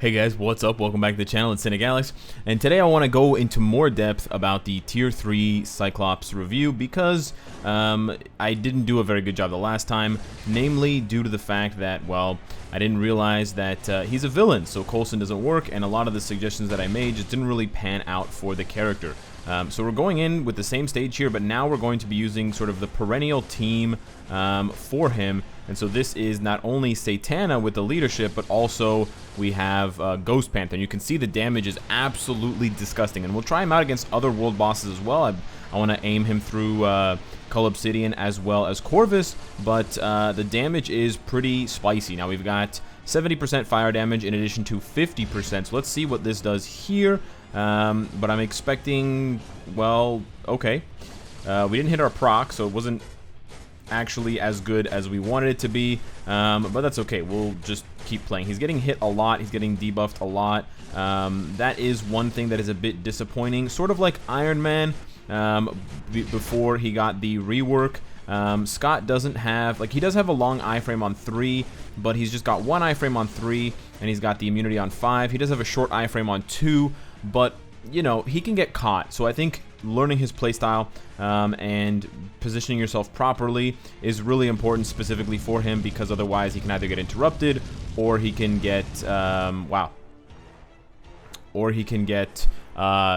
Hey guys, what's up? Welcome back to the channel. It's Cynicalex, and today I want to go into more depth about the Tier 3 Cyclops review because I didn't do a very good job the last time, namely due to the fact that, well, I didn't realize that he's a villain, so Coulson doesn't work, and a lot of the suggestions that I made just didn't really pan out for the character. So we're going in with the same stage here, but now we're going to be using sort of the perennial team for him. And so this is not only Satana with the leadership, but also we have Ghost Panther. And you can see the damage is absolutely disgusting. And we'll try him out against other world bosses as well. I want to aim him through Obsidian as well as Corvus, but the damage is pretty spicy. Now we've got 70% fire damage in addition to 50%. So let's see what this does here. But I'm expecting, well, okay. We didn't hit our proc, so it wasn't actually as good as we wanted it to be, but that's okay. We'll just keep playing. He's getting hit a lot. He's getting debuffed a lot. That is one thing that is a bit disappointing, sort of like Iron Man before he got the rework. Scott doesn't have, like, he does have a long iframe on 3, but he's just got one iframe on 3, and he's got the immunity on 5. He does have a short iframe on 2, but, you know, he can get caught. So I think learning his playstyle and positioning yourself properly is really important specifically for him, because otherwise he can either get interrupted or he can get, or he can get,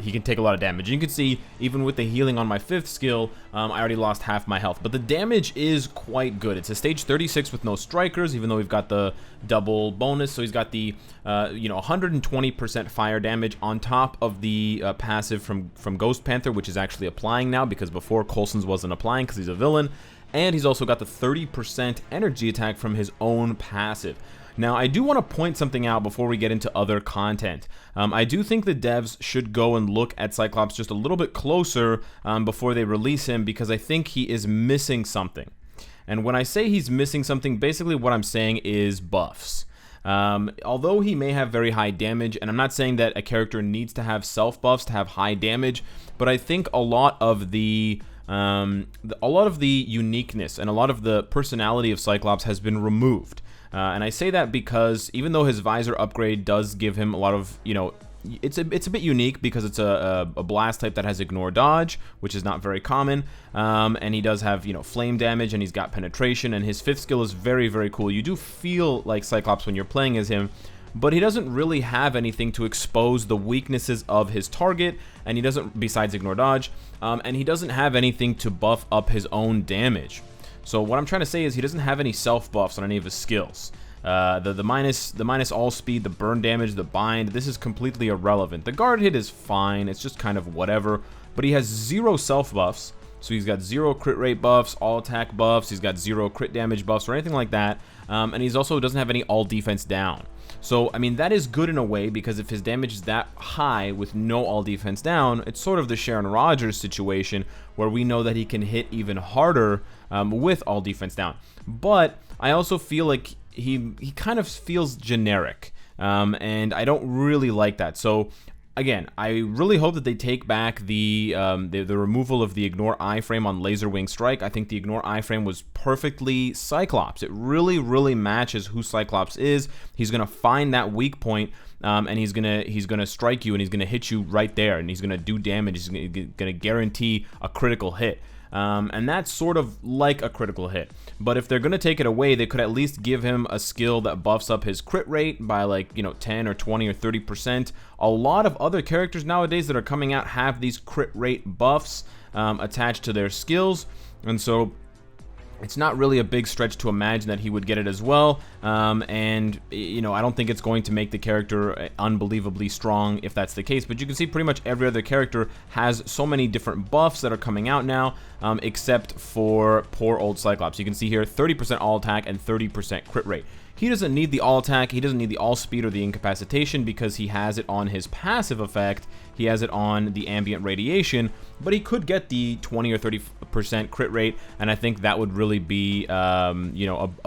he can take a lot of damage. You can see, even with the healing on my 5th skill, I already lost half my health. But the damage is quite good. It's a stage 36 with no strikers, even though we've got the double bonus. So he's got the, 120% fire damage on top of the passive from Ghost Panther, which is actually applying now, because before Coulson's wasn't applying because he's a villain. And he's also got the 30% energy attack from his own passive. Now, I do want to point something out before we get into other content. I do think the devs should go and look at Cyclops just a little bit closer before they release him, because I think he is missing something. And when I say he's missing something, basically what I'm saying is buffs. Although he may have very high damage, and I'm not saying that a character needs to have self buffs to have high damage, but I think a lot of the uniqueness and a lot of the personality of Cyclops has been removed. And I say that because even though his visor upgrade does give him a lot of, it's a bit unique because it's a blast type that has ignore dodge, which is not very common. And he does have, flame damage, and he's got penetration, and his 5th skill is very, very cool. You do feel like Cyclops when you're playing as him, but he doesn't really have anything to expose the weaknesses of his target, and he doesn't, besides ignore dodge, and he doesn't have anything to buff up his own damage. So what I'm trying to say is he doesn't have any self buffs on any of his skills. The minus all speed, the burn damage, the bind, this is completely irrelevant. The guard hit is fine, it's just kind of whatever, but he has 0 self buffs. So he's got 0 crit rate buffs, all attack buffs, he's got 0 crit damage buffs or anything like that, and he's also doesn't have any all defense down. So, I mean, that is good in a way, because if his damage is that high with no all defense down, it's sort of the Sharon Rogers situation where we know that he can hit even harder with all defense down. But I also feel like he kind of feels generic, and I don't really like that. So, again, I really hope that they take back the removal of the ignore iframe on Laser Wing Strike. I think the ignore iframe was perfectly Cyclops. It really, really matches who Cyclops is. He's gonna find that weak point, and he's gonna strike you, and he's gonna hit you right there, and he's gonna do damage. He's gonna guarantee a critical hit. And that's sort of like a critical hit. But if they're going to take it away, they could at least give him a skill that buffs up his crit rate by, like, 10 or 20 or 30%. A lot of other characters nowadays that are coming out have these crit rate buffs attached to their skills, and so it's not really a big stretch to imagine that he would get it as well. And, I don't think it's going to make the character unbelievably strong if that's the case. But you can see pretty much every other character has so many different buffs that are coming out now, except for poor old Cyclops. You can see here 30% all attack and 30% crit rate. He doesn't need the all attack, he doesn't need the all speed or the incapacitation, because he has it on his passive effect, he has it on the ambient radiation, but he could get the 20 or 30% crit rate, and I think that would really be, a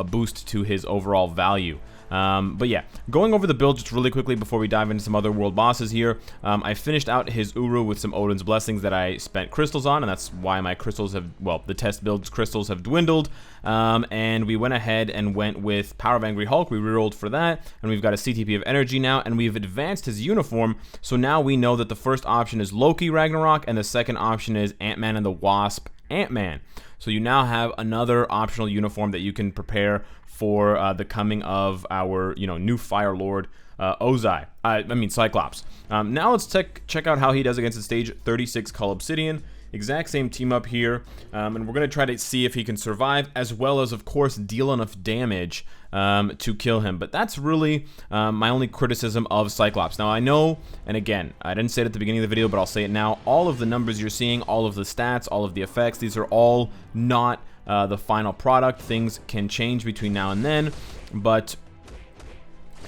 boost to his overall value. But yeah, going over the build just really quickly before we dive into some other world bosses here. I finished out his Uru with some Odin's Blessings that I spent crystals on, and that's why my crystals have, well, the test build's crystals have dwindled. And we went ahead and went with Power of Angry Hulk. We rerolled for that, and we've got a CTP of Energy now, and we've advanced his uniform. So now we know that the first option is Loki Ragnarok, and the second option is Ant-Man and the Wasp Ant-Man. So you now have another optional uniform that you can prepare for the coming of our, new Fire Lord, Cyclops. Now let's check out how he does against the stage 36 Call Obsidian. Exact same team up here, and we're going to try to see if he can survive, as well as, of course, deal enough damage to kill him. But that's really my only criticism of Cyclops. Now, I know, and again, I didn't say it at the beginning of the video, but I'll say it now, all of the numbers you're seeing, all of the stats, all of the effects, these are all not the final product. Things can change between now and then, but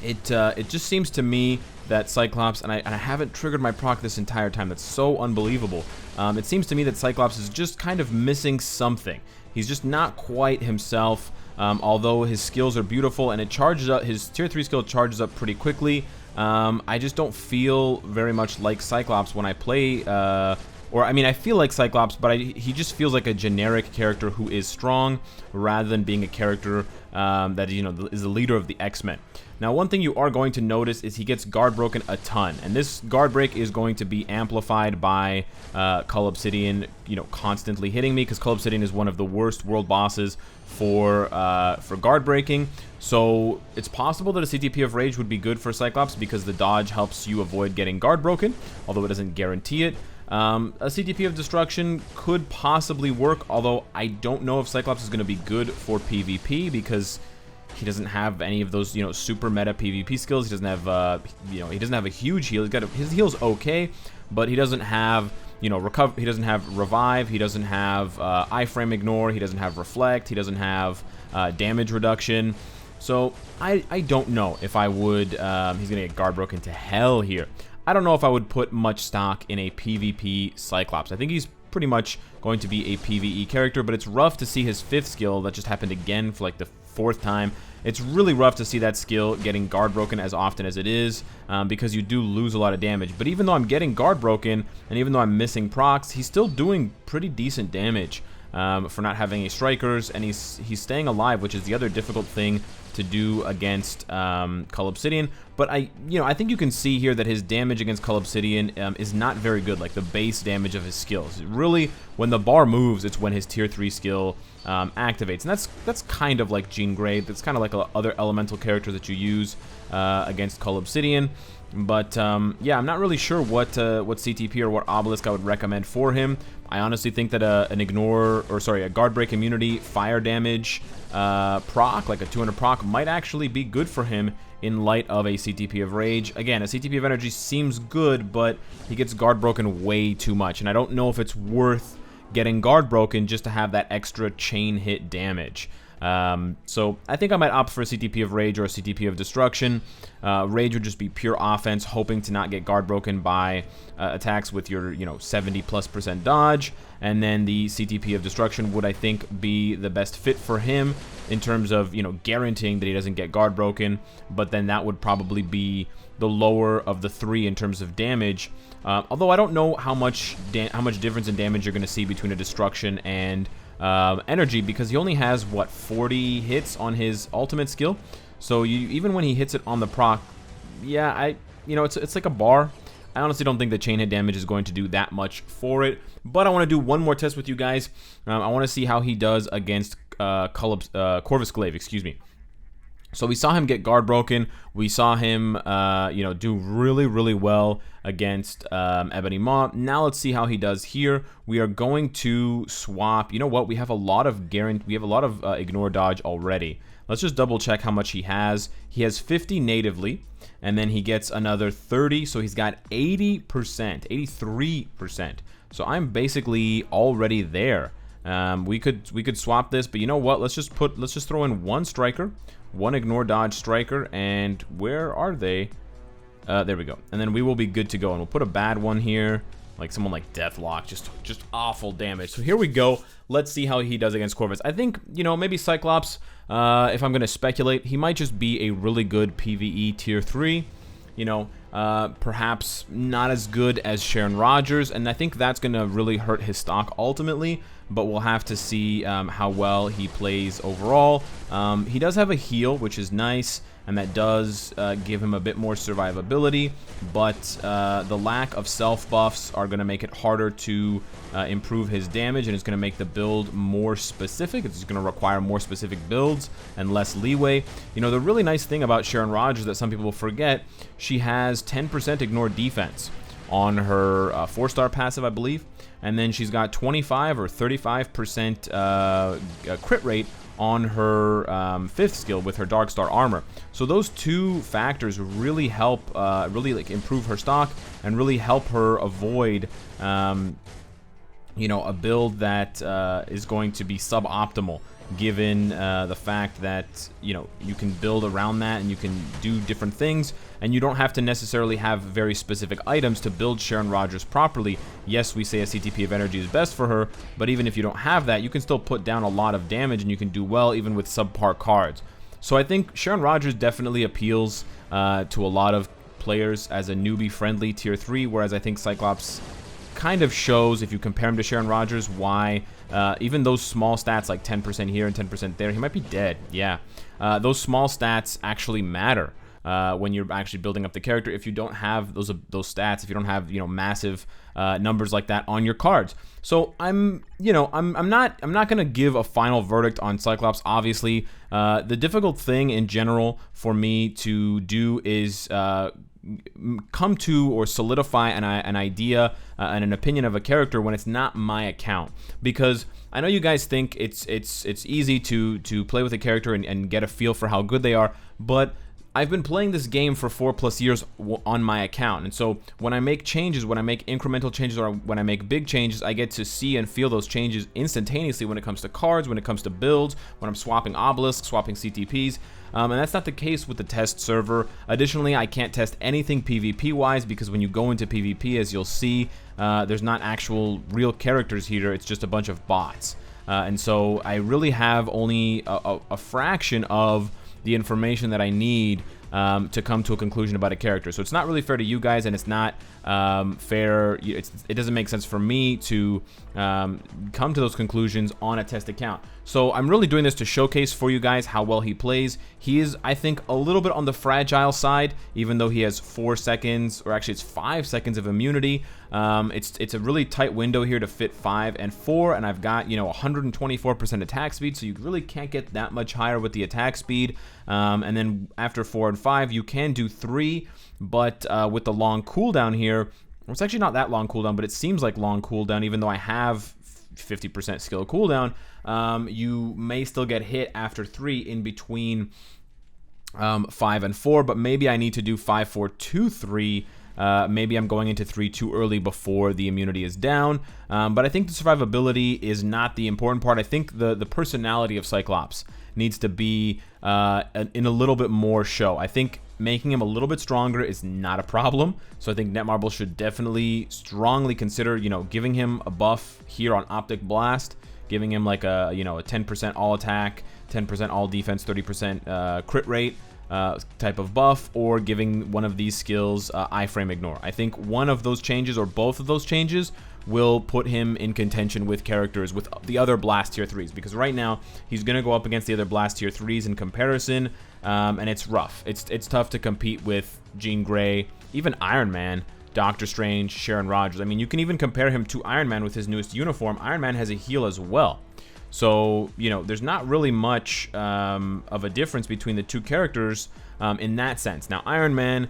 it just seems to me that Cyclops, and I haven't triggered my proc this entire time, that's so unbelievable. It seems to me that Cyclops is just kind of missing something. He's just not quite himself, although his skills are beautiful, and it charges up, his tier 3 skill charges up pretty quickly. I just don't feel very much like Cyclops when I play, I feel like Cyclops, but he just feels like a generic character who is strong, rather than being a character that, is the leader of the X-Men. Now, one thing you are going to notice is he gets guard broken a ton, and this guard break is going to be amplified by Cull Obsidian, constantly hitting me, because Cull Obsidian is one of the worst world bosses for guard breaking. So it's possible that a CTP of Rage would be good for Cyclops, because the dodge helps you avoid getting guard broken, although it doesn't guarantee it. A CTP of Destruction could possibly work, although I don't know if Cyclops is going to be good for PvP, because he doesn't have any of those, super meta PvP skills. He doesn't have, he doesn't have a huge heal. His heal's okay, but he doesn't have, he doesn't have Revive. He doesn't have iframe Ignore. He doesn't have Reflect. He doesn't have damage reduction. So I don't know if I would. He's gonna get guard broken to hell here. I don't know if I would put much stock in a PvP Cyclops. I think he's pretty much going to be a PvE character, but it's rough to see his 5th skill that just happened again for like the 4th time. It's really rough to see that skill getting guard broken as often as it is, because you do lose a lot of damage. But even though I'm getting guard broken, and even though I'm missing procs, he's still doing pretty decent damage for not having any strikers, and he's staying alive, which is the other difficult thing to do against Cull Obsidian. But I think you can see here that his damage against Cull Obsidian is not very good, like the base damage of his skills. Really, when the bar moves, it's when his tier 3 skill activates, and that's kind of like Jean Grey. That's kind of like other elemental characters that you use against Cull Obsidian. But yeah, I'm not really sure what CTP or what obelisk I would recommend for him. I honestly think that a guard break immunity fire damage proc, like a 200 proc, might actually be good for him in light of a CTP of Rage. Again, a CTP of Energy seems good, but he gets guard broken way too much, and I don't know if it's worth getting guard broken just to have that extra chain hit damage. So I think I might opt for a CTP of Rage or a CTP of Destruction. Rage would just be pure offense, hoping to not get guard broken by attacks with your 70+% dodge, and then the CTP of Destruction would, I think, be the best fit for him in terms of guaranteeing that he doesn't get guard broken. But then that would probably be the lower of the 3 in terms of damage. Although I don't know how much difference in damage you're going to see between a Destruction and energy, because he only has 40 hits on his ultimate skill. So even when he hits it on the proc, yeah, it's like a bar. I honestly don't think the chain hit damage is going to do that much for it. But I want to do one more test with you guys. I want to see how he does against Corvus Glaive, excuse me. So we saw him get guard broken. We saw him, do really, really well against Ebony Maw. Now let's see how he does here. We are going to swap. You know what? We have a lot of ignore dodge already. Let's just double check how much he has. He has 50 natively, and then he gets another 30. So he's got 80%, 83%. So I'm basically already there. We could swap this, but you know what? Let's just throw in one striker, one ignore dodge striker, and where are they? There we go. And then we will be good to go. And we'll put a bad one here. like someone like Deathlock, just awful damage. So here we go. Let's see how he does against Corvus. I think, you know, maybe Cyclops, if I'm going to speculate, he might just be a really good PvE tier 3. You know, perhaps not as good as Sharon Rogers, and I think that's going to really hurt his stock ultimately, but we'll have to see how well he plays overall. He does have a heal, which is nice, and that does give him a bit more survivability, but the lack of self buffs are going to make it harder to improve his damage, and it's going to make the build more specific. It's going to require more specific builds and less leeway. You know, the really nice thing about Sharon Rogers that some people will forget, she has 10% ignore defense on her 4-star passive, I believe, and then she's got 25 or 35% crit rate on her 5th skill with her Dark Star armor. So those two factors really help, really like improve her stock and really help her avoid, you know, a build that is going to be suboptimal, given the fact that, you know, you can build around that and you can do different things, and you don't have to necessarily have very specific items to build Sharon Rogers properly. Yes, we say a CTP of energy is best for her, but even if you don't have that, you can still put down a lot of damage and you can do well even with subpar cards. So I think Sharon Rogers definitely appeals to a lot of players as a newbie-friendly tier 3, whereas I think Cyclops kind of shows, if you compare him to Sharon Rogers, why even those small stats like 10% here and 10% there, he might be dead. Yeah, those small stats actually matter when you're actually building up the character. If you don't have those stats, if you don't have, you know, massive numbers like that on your cards. So I'm not gonna give a final verdict on Cyclops. Obviously, the difficult thing in general for me to do is come to or solidify an idea and an opinion of a character when it's not my account, because I know you guys think it's easy to play with a character and get a feel for how good they are, but I've been playing this game for 4+ years on my account, and so when I make changes, when I make incremental changes, or when I make big changes, I get to see and feel those changes instantaneously when it comes to cards, when it comes to builds, when I'm swapping obelisks, swapping CTPs, and that's not the case with the test server. Additionally, I can't test anything PvP-wise, because when you go into PvP, as you'll see, there's not actual real characters here, it's just a bunch of bots. And so I really have only a fraction of the information that I need to come to a conclusion about a character. So it's not really fair to you guys, and it's not fair. It doesn't make sense for me to come to those conclusions on a test account. So I'm really doing this to showcase for you guys how well he plays. He is, I think, a little bit on the fragile side, even though he has 4 seconds, or actually it's 5 seconds of immunity. It's a really tight window here to fit 5 and 4, and I've got, you know, 124% attack speed, so you really can't get that much higher with the attack speed. And then after 4 and 5, you can do 3, but with the long cooldown here, it's actually not that long cooldown, but it seems like long cooldown, even though I have 50% skill cooldown. You may still get hit after 3 in between 5 and 4, but maybe I need to do 5, 4, 2, 3. Maybe I'm going into 3 too early before the immunity is down, but I think the survivability is not the important part. I think the personality of Cyclops needs to be in a little bit more show. I think making him a little bit stronger is not a problem, so I think Netmarble should definitely strongly consider, you know, giving him a buff here on Optic Blast, giving him like a, you know, a 10% all attack, 10% all defense, 30% crit rate type of buff, or giving one of these skills iframe ignore. I think one of those changes, or both of those changes, will put him in contention with characters with the other Blast Tier 3s, because right now he's going to go up against the other Blast Tier 3s in comparison, and it's rough. It's tough to compete with Jean Grey, even Iron Man, Doctor Strange, Sharon Rogers. I mean, you can even compare him to Iron Man with his newest uniform. Iron Man has a heal as well. So, you know, there's not really much of a difference between the two characters in that sense. Now, Iron Man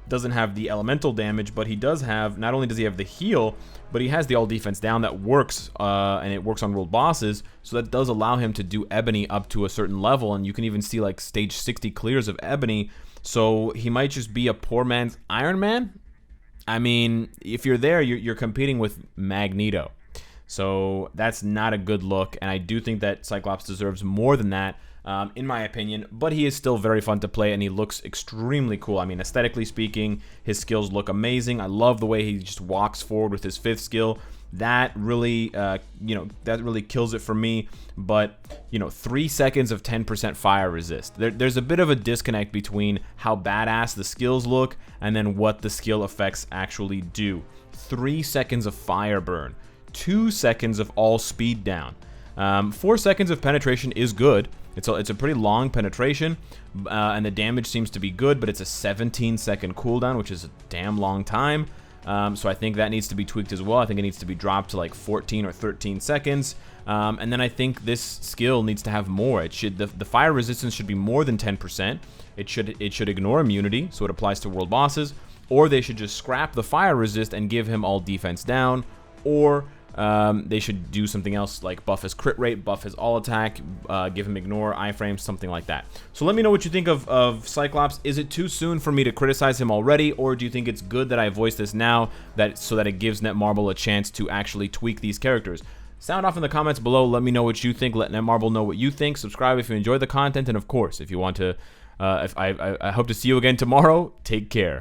doesn't have the elemental damage, but he does have, not only does he have the heal, but he has the all defense down that works, and it works on world bosses, so that does allow him to do Ebony up to a certain level, and you can even see like stage 60 clears of Ebony, so he might just be a poor man's Iron Man. I mean, if you're there, you're competing with Magneto. So that's not a good look, and I do think that Cyclops deserves more than that. in my opinion, but he is still very fun to play, and he looks extremely cool. I mean, aesthetically speaking, his skills look amazing. I love the way he just walks forward with his 5th skill. That really, that really kills it for me. But, 3 seconds of 10% fire resist. There's a bit of a disconnect between how badass the skills look and then what the skill effects actually do. 3 seconds of fire burn. 2 seconds of all speed down. 4 seconds of penetration is good. It's a pretty long penetration, and the damage seems to be good, but it's a 17-second cooldown, which is a damn long time. So I think that needs to be tweaked as well. I think it needs to be dropped to like 14 or 13 seconds. And then I think this skill needs to have more. The fire resistance should be more than 10%. It should ignore immunity, so it applies to world bosses, or they should just scrap the fire resist and give him all defense down, or they should do something else like buff his crit rate, buff his all attack, give him ignore, iframes, something like that. So let me know what you think of Cyclops. Is it too soon for me to criticize him already, or do you think it's good that I voice this now so that it gives Netmarble a chance to actually tweak these characters? Sound off in the comments below. Let me know what you think. Let Netmarble know what you think. Subscribe if you enjoy the content, and of course, if you want to, I hope to see you again tomorrow. Take care.